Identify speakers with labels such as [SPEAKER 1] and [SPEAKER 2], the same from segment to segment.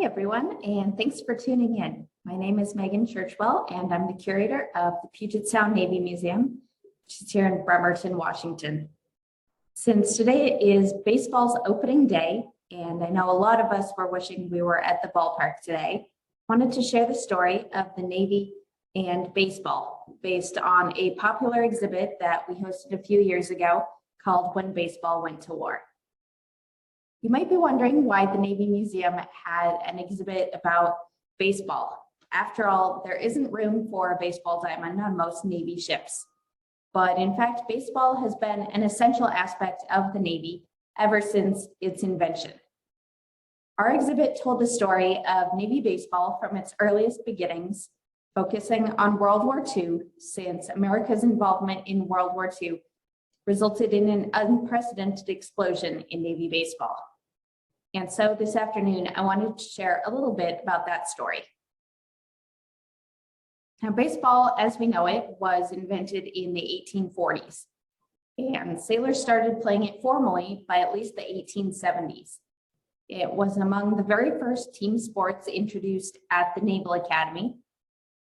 [SPEAKER 1] Hi, everyone, and thanks for tuning in. My name is Megan Churchwell, and I'm the curator of the Puget Sound Navy Museum, which is here in Bremerton, Washington. Since today is baseball's opening day, and I know a lot of us were wishing we were at the ballpark today, I wanted to share the story of the Navy and baseball based on a popular exhibit that we hosted a few years ago called When Baseball Went to War. You might be wondering why the Navy Museum had an exhibit about baseball. After all, there isn't room for a baseball diamond on most Navy ships. But in fact, baseball has been an essential aspect of the Navy ever since its invention. Our exhibit told the story of Navy baseball from its earliest beginnings, focusing on World War II, since America's involvement in World War II resulted in an unprecedented explosion in Navy baseball. And so this afternoon, I wanted to share a little bit about that story. Now, baseball, as we know it, was invented in the 1840s, and sailors started playing it formally by at least the 1870s. It was among the very first team sports introduced at the Naval Academy,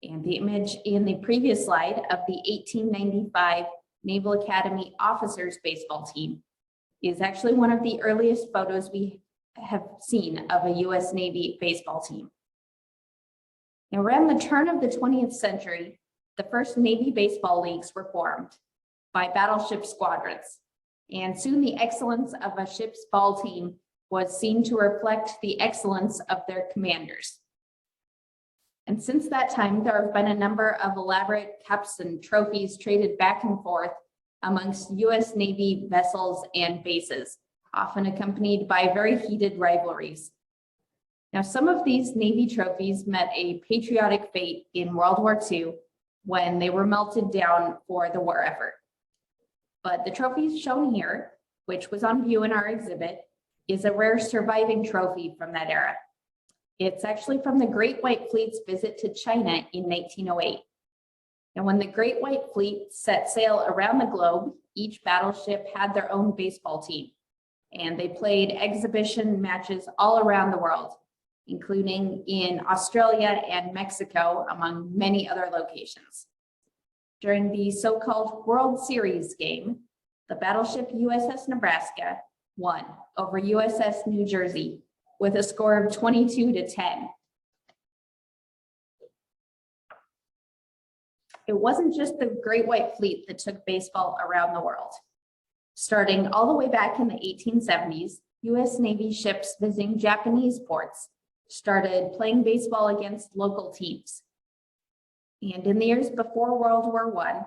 [SPEAKER 1] and the image in the previous slide of the 1895 Naval Academy officers baseball team is actually one of the earliest photos we have seen of a U.S. Navy baseball team. Now, around the turn of the 20th century, the first Navy baseball leagues were formed by battleship squadrons, and soon the excellence of a ship's ball team was seen to reflect the excellence of their commanders. And since that time, there have been a number of elaborate cups and trophies traded back and forth amongst U.S. Navy vessels and bases, often accompanied by very heated rivalries. Now, some of these Navy trophies met a patriotic fate in World War II when they were melted down for the war effort. But the trophy shown here, which was on view in our exhibit, is a rare surviving trophy from that era. It's actually from the Great White Fleet's visit to China in 1908. And when the Great White Fleet set sail around the globe, each battleship had their own baseball team, and they played exhibition matches all around the world, including in Australia and Mexico, among many other locations. During the so-called World Series game, the battleship USS Nebraska won over USS New Jersey with a score of 22-10. It wasn't just the Great White Fleet that took baseball around the world. Starting all the way back in the 1870s, U.S. Navy ships visiting Japanese ports started playing baseball against local teams. And in the years before World War I,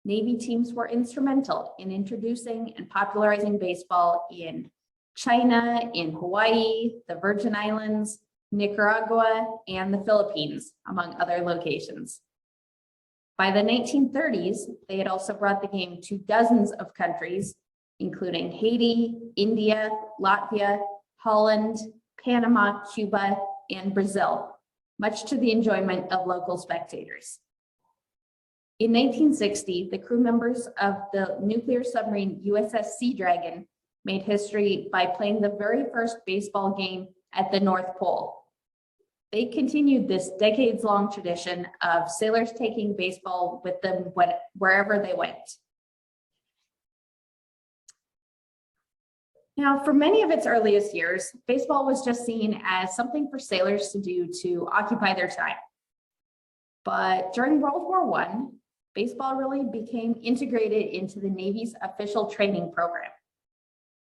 [SPEAKER 1] Navy teams were instrumental in introducing and popularizing baseball in China, in Hawaii, the Virgin Islands, Nicaragua, and the Philippines, among other locations. By the 1930s, they had also brought the game to dozens of countries, including Haiti, India, Latvia, Holland, Panama, Cuba, and Brazil, much to the enjoyment of local spectators. In 1960, the crew members of the nuclear submarine USS Sea Dragon made history by playing the very first baseball game at the North Pole. They continued this decades-long tradition of sailors taking baseball with them wherever they went. Now, for many of its earliest years, baseball was just seen as something for sailors to do to occupy their time. But during World War I, baseball really became integrated into the Navy's official training program.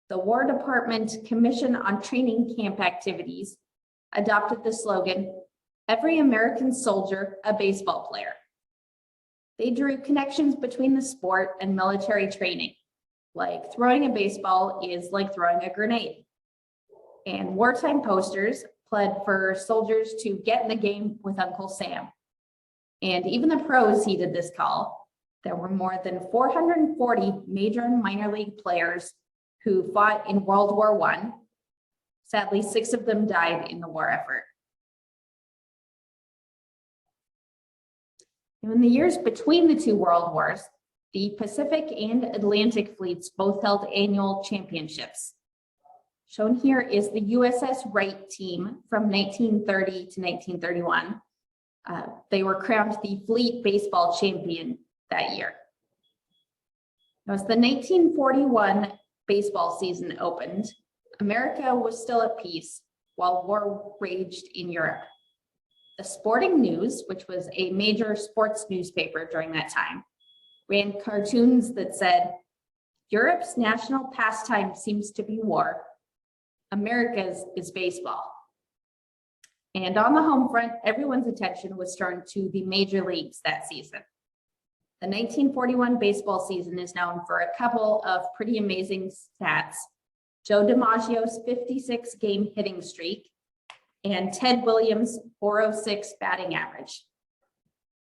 [SPEAKER 1] The War Department Commission on Training Camp Activities adopted the slogan, "Every American soldier, a baseball player." They drew connections between the sport and military training, like throwing a baseball is like throwing a grenade. And wartime posters pled for soldiers to get in the game with Uncle Sam. And even the pros heeded this call. There were more than 440 major and minor league players who fought in World War I. Sadly, 6 of them died in the war effort. In the years between the two world wars, the Pacific and Atlantic fleets both held annual championships. Shown here is the USS Wright team from 1930 to 1931. They were crowned the Fleet Baseball Champion that year. As the 1941 baseball season opened, America was still at peace while war raged in Europe. The Sporting News, which was a major sports newspaper during that time, ran cartoons that said, "Europe's national pastime seems to be war. America's is baseball." And on the home front, everyone's attention was turned to the major leagues that season. The 1941 baseball season is known for a couple of pretty amazing stats: Joe DiMaggio's 56-game hitting streak and Ted Williams' 406 batting average.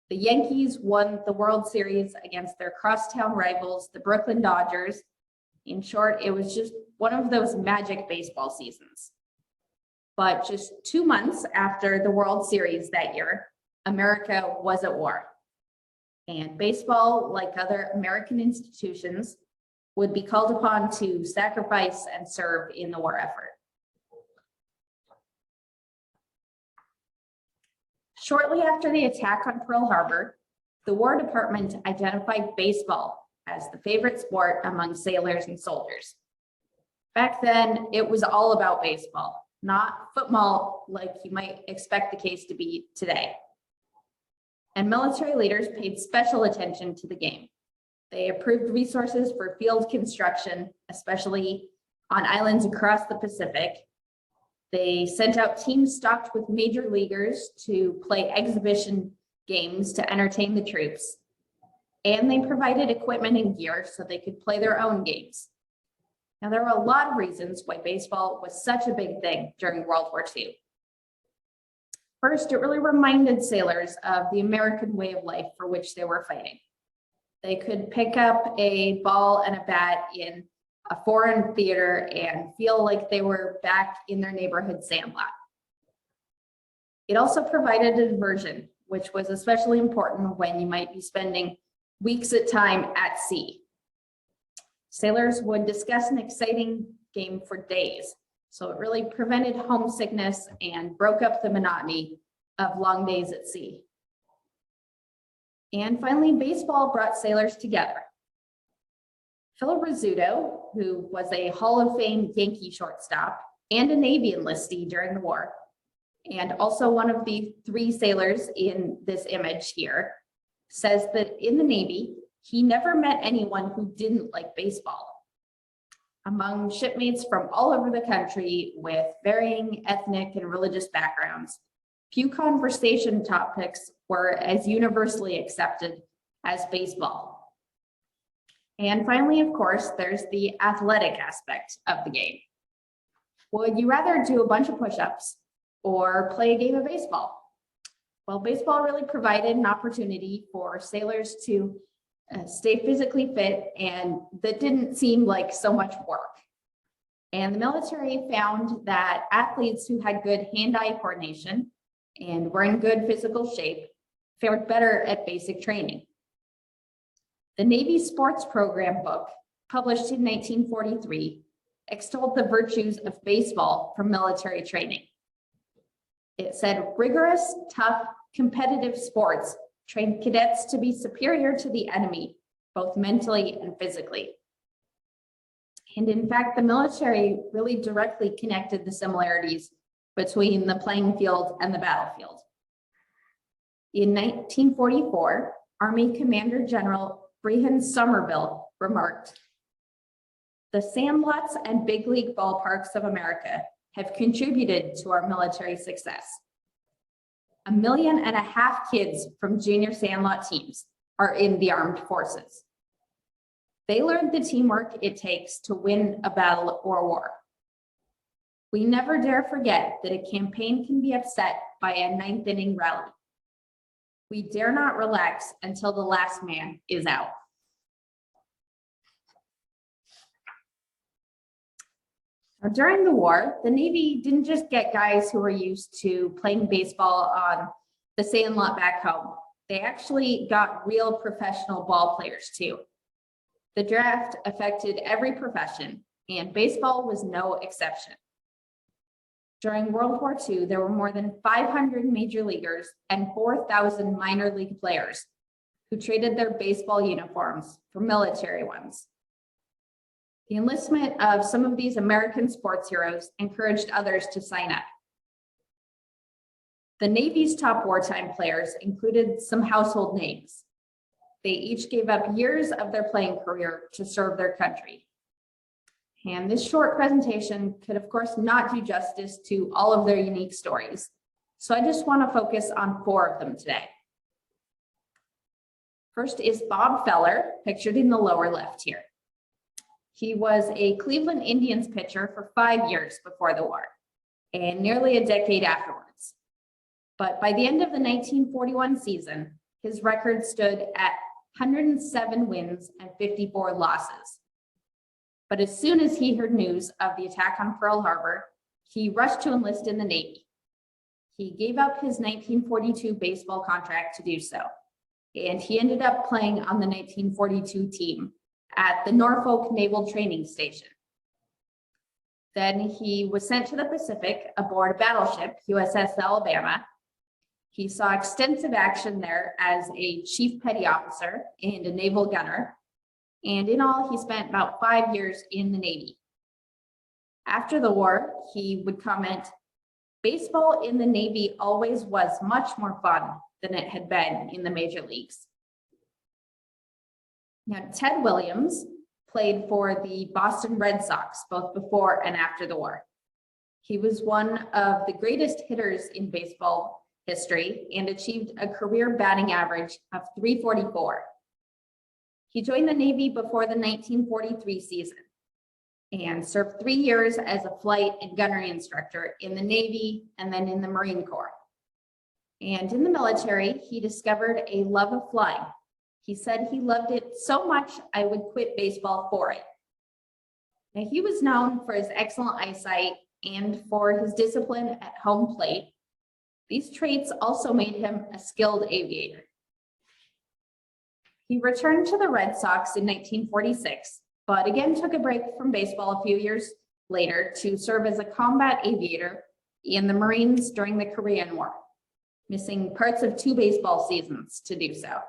[SPEAKER 1] The Yankees won the World Series against their crosstown rivals, the Brooklyn Dodgers. In short, it was just one of those magic baseball seasons. But just 2 months after the World Series that year, America was at war. And baseball, like other American institutions, would be called upon to sacrifice and serve in the war effort. Shortly after the attack on Pearl Harbor, the War Department identified baseball as the favorite sport among sailors and soldiers. Back then, it was all about baseball, not football like you might expect the case to be today. And military leaders paid special attention to the game. They approved resources for field construction, especially on islands across the Pacific. They sent out teams stocked with major leaguers to play exhibition games to entertain the troops. And they provided equipment and gear so they could play their own games. Now, there are a lot of reasons why baseball was such a big thing during World War II. First, it really reminded sailors of the American way of life for which they were fighting. They could pick up a ball and a bat in a foreign theater and feel like they were back in their neighborhood sandlot. It also provided a diversion, which was especially important when you might be spending weeks at a time at sea. Sailors would discuss an exciting game for days, so it really prevented homesickness and broke up the monotony of long days at sea. And finally, baseball brought sailors together. Phil Rizzuto, who was a Hall of Fame Yankee shortstop and a Navy enlistee during the war, and also one of the 3 sailors in this image here, says that in the Navy, he never met anyone who didn't like baseball. Among shipmates from all over the country with varying ethnic and religious backgrounds, few conversation topics were as universally accepted as baseball. And finally, of course, there's the athletic aspect of the game. Would you rather do a bunch of push-ups or play a game of baseball? Well, baseball really provided an opportunity for sailors to stay physically fit, and that didn't seem like so much work. And the military found that athletes who had good hand-eye coordination and were in good physical shape fared better at basic training. The Navy Sports Program book, published in 1943, extolled the virtues of baseball for military training. It said, rigorous, tough, competitive sports trained cadets to be superior to the enemy, both mentally and physically. And in fact, the military really directly connected the similarities between the playing field and the battlefield. In 1944, Army Commander General Brehon Somerville remarked, "The sandlots and big league ballparks of America have contributed to our military success. 1.5 million kids from junior sandlot teams are in the armed forces. They learned the teamwork it takes to win a battle or war. We never dare forget that a campaign can be upset by a 9th inning rally. We dare not relax until the last man is out." Now, during the war, the Navy didn't just get guys who were used to playing baseball on the sandlot back home. They actually got real professional ball players too. The draft affected every profession, and baseball was no exception. During World War II, there were more than 500 major leaguers and 4,000 minor league players who traded their baseball uniforms for military ones. The enlistment of some of these American sports heroes encouraged others to sign up. The Navy's top wartime players included some household names. They each gave up years of their playing career to serve their country. And this short presentation could, of course, not do justice to all of their unique stories. So I just want to focus on 4 of them today. First is Bob Feller, pictured in the lower left here. He was a Cleveland Indians pitcher for 5 years before the war and nearly a decade afterwards. But by the end of the 1941 season, his record stood at 107 wins and 54 losses. But as soon as he heard news of the attack on Pearl Harbor, he rushed to enlist in the Navy. He gave up his 1942 baseball contract to do so, and he ended up playing on the 1942 team at the Norfolk Naval Training Station. Then he was sent to the Pacific aboard a battleship, USS Alabama. He saw extensive action there as a chief petty officer and a naval gunner. And in all, he spent about 5 years in the Navy. After the war, he would comment, "Baseball in the Navy always was much more fun than it had been in the major leagues." Now, Ted Williams played for the Boston Red Sox both before and after the war. He was one of the greatest hitters in baseball history and achieved a career batting average of .344. He joined the Navy before the 1943 season and served 3 years as a flight and gunnery instructor in the Navy and then in the Marine Corps. And in the military, he discovered a love of flying. He said he loved it so much, I would quit baseball for it. Now, he was known for his excellent eyesight and for his discipline at home plate. These traits also made him a skilled aviator. He returned to the Red Sox in 1946, but again took a break from baseball a few years later to serve as a combat aviator in the Marines during the Korean War, missing parts of 2 baseball seasons to do so.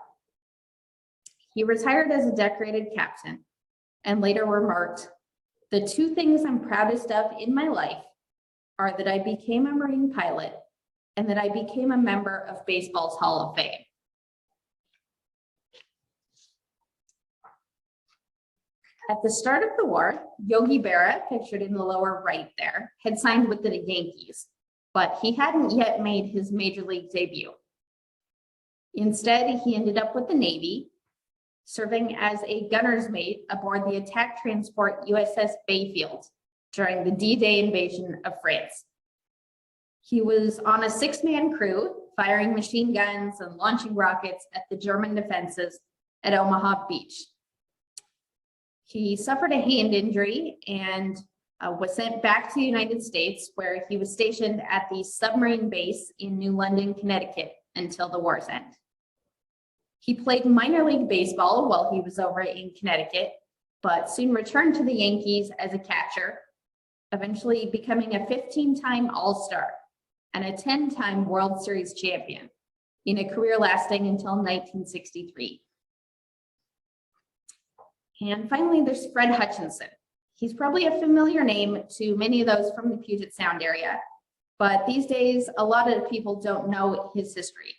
[SPEAKER 1] He retired as a decorated captain and later remarked, "The 2 things I'm proudest of in my life are that I became a Marine pilot and that I became a member of baseball's Hall of Fame." At the start of the war, Yogi Berra, pictured in the lower right there, had signed with the Yankees, but he hadn't yet made his major league debut. Instead, he ended up with the Navy, serving as a gunner's mate aboard the attack transport USS Bayfield during the D-Day invasion of France. He was on a 6-man crew, firing machine guns and launching rockets at the German defenses at Omaha Beach. He suffered a hand injury and was sent back to the United States, where he was stationed at the submarine base in New London, Connecticut, until the war's end. He played minor league baseball while he was over in Connecticut, but soon returned to the Yankees as a catcher, eventually becoming a 15-time All-Star and a 10-time World Series champion in a career lasting until 1963. And finally, there's Fred Hutchinson. He's probably a familiar name to many of those from the Puget Sound area, but these days, a lot of people don't know his history.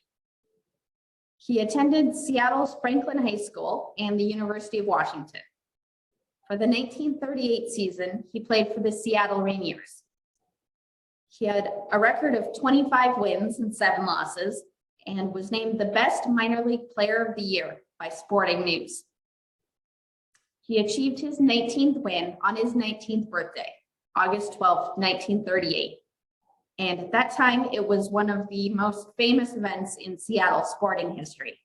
[SPEAKER 1] He attended Seattle's Franklin High School and the University of Washington. For the 1938 season, he played for the Seattle Rainiers. He had a record of 25 wins and 7 losses and was named the best minor league player of the year by Sporting News. He achieved his 19th win on his 19th birthday, August 12, 1938. And at that time, it was one of the most famous events in Seattle sporting history.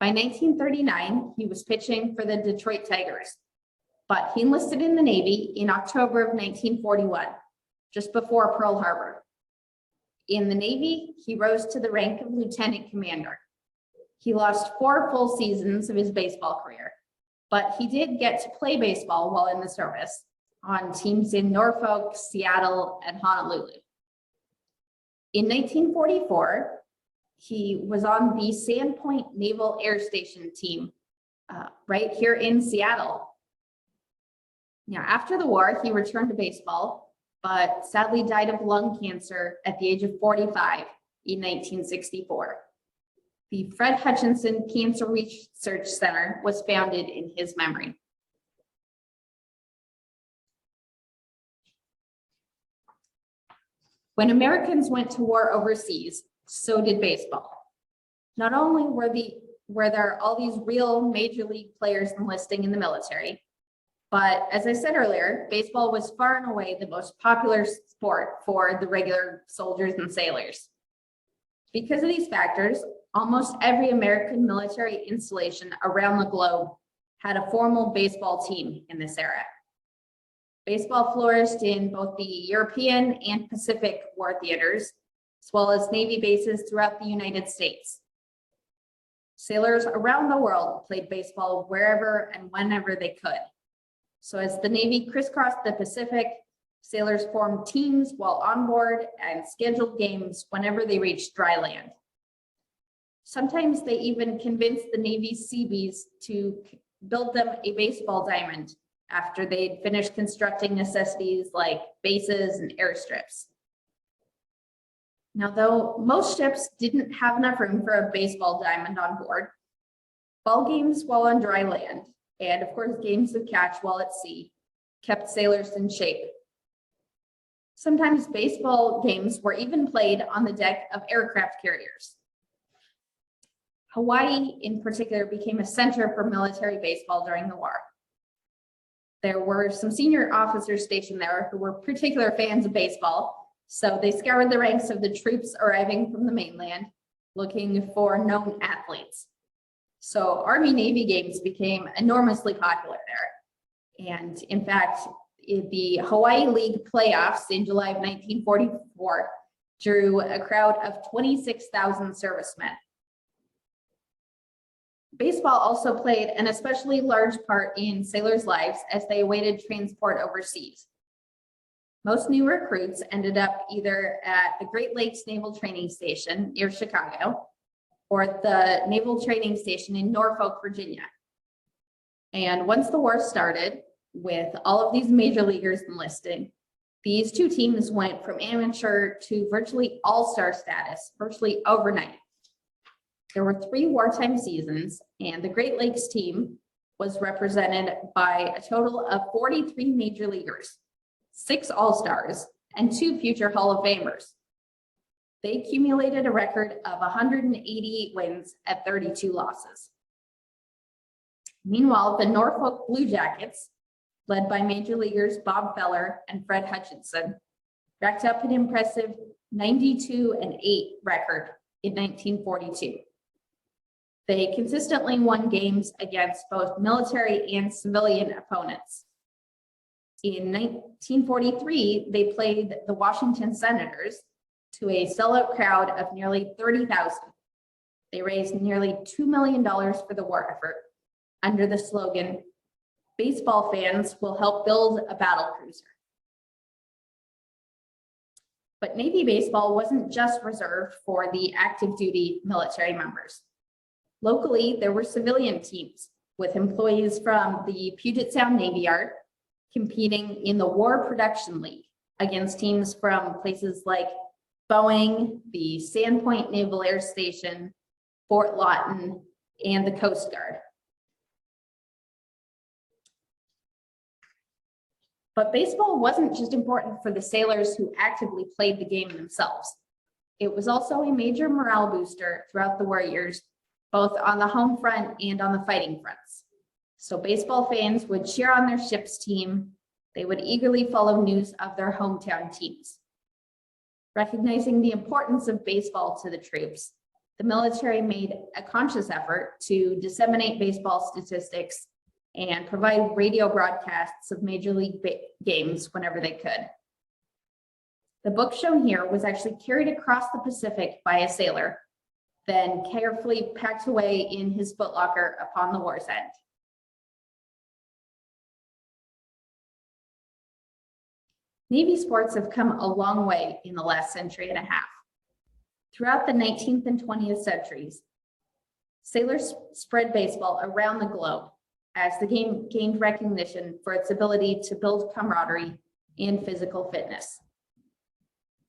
[SPEAKER 1] By 1939, he was pitching for the Detroit Tigers, but he enlisted in the Navy in October of 1941, just before Pearl Harbor. In the Navy, he rose to the rank of lieutenant commander. He lost 4 full seasons of his baseball career, but he did get to play baseball while in the service on teams in Norfolk, Seattle, and Honolulu. In 1944, he was on the Sandpoint Naval Air Station team right here in Seattle. Now, after the war, he returned to baseball, but sadly died of lung cancer at the age of 45 in 1964. The Fred Hutchinson Cancer Research Center was founded in his memory. When Americans went to war overseas, so did baseball. Not only were there all these real major league players enlisting in the military, but as I said earlier, baseball was far and away the most popular sport for the regular soldiers and sailors. Because of these factors, almost every American military installation around the globe had a formal baseball team in this era. Baseball flourished in both the European and Pacific war theaters, as well as Navy bases throughout the United States. Sailors around the world played baseball wherever and whenever they could. So as the Navy crisscrossed the Pacific, sailors formed teams while on board and scheduled games whenever they reached dry land. Sometimes they even convinced the Navy's Seabees to build them a baseball diamond after they'd finished constructing necessities like bases and airstrips. Now, though most ships didn't have enough room for a baseball diamond on board, ball games while on dry land, and of course games of catch while at sea, kept sailors in shape. Sometimes baseball games were even played on the deck of aircraft carriers. Hawaii, in particular, became a center for military baseball during the war. There were some senior officers stationed there who were particular fans of baseball, so they scoured the ranks of the troops arriving from the mainland, looking for known athletes. So Army-Navy games became enormously popular there. And in fact, the Hawaii League playoffs in July of 1944 drew a crowd of 26,000 servicemen. Baseball also played an especially large part in sailors' lives as they awaited transport overseas. Most new recruits ended up either at the Great Lakes Naval Training Station near Chicago or at the Naval Training Station in Norfolk, Virginia. And once the war started, with all of these major leaguers enlisting, these two teams went from amateur to virtually all-star status, virtually overnight. There were 3 wartime seasons, and the Great Lakes team was represented by a total of 43 major leaguers, 6 all-stars, and 2 future Hall of Famers. They accumulated a record of 188 wins at 32 losses. Meanwhile, the Norfolk Blue Jackets, led by major leaguers Bob Feller and Fred Hutchinson, racked up an impressive 92-8 record in 1942. They consistently won games against both military and civilian opponents. In 1943, they played the Washington Senators to a sellout crowd of nearly 30,000. They raised nearly $2 million for the war effort under the slogan, "Baseball fans will help build a battle cruiser." But Navy baseball wasn't just reserved for the active duty military members. Locally, there were civilian teams with employees from the Puget Sound Navy Yard competing in the War Production League against teams from places like Boeing, the Sandpoint Naval Air Station, Fort Lawton, and the Coast Guard. But baseball wasn't just important for the sailors who actively played the game themselves. It was also a major morale booster throughout the war years, both on the home front and on the fighting fronts. So baseball fans would cheer on their ship's team. They would eagerly follow news of their hometown teams. Recognizing the importance of baseball to the troops, the military made a conscious effort to disseminate baseball statistics and provide radio broadcasts of major league games whenever they could. The book shown here was actually carried across the Pacific by a sailor, then carefully packed away in his footlocker upon the war's end. Navy sports have come a long way in the last century and a half. Throughout the 19th and 20th centuries, sailors spread baseball around the globe as the game gained recognition for its ability to build camaraderie and physical fitness.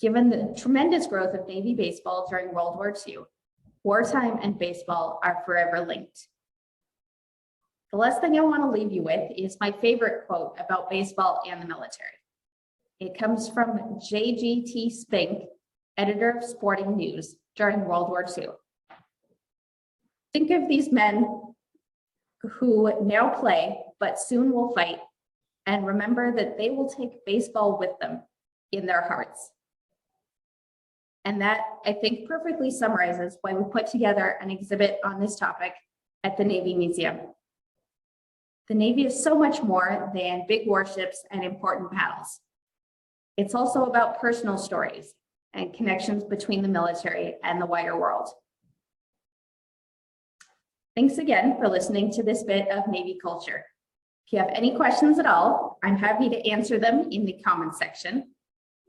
[SPEAKER 1] Given the tremendous growth of Navy baseball during World War II, wartime and baseball are forever linked. The last thing I want to leave you with is my favorite quote about baseball and the military. It comes from J.G.T. Spink, editor of Sporting News during World War II. Think of these men who now play, but soon will fight, and remember that they will take baseball with them in their hearts. And that, I think, perfectly summarizes why we put together an exhibit on this topic at the Navy Museum. The Navy is so much more than big warships and important battles. It's also about personal stories and connections between the military and the wider world. Thanks again for listening to this bit of Navy culture. If you have any questions at all, I'm happy to answer them in the comments section,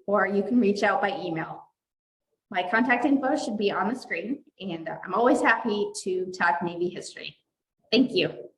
[SPEAKER 1] or you can reach out by email. My contact info should be on the screen, and I'm always happy to talk Navy history. Thank you.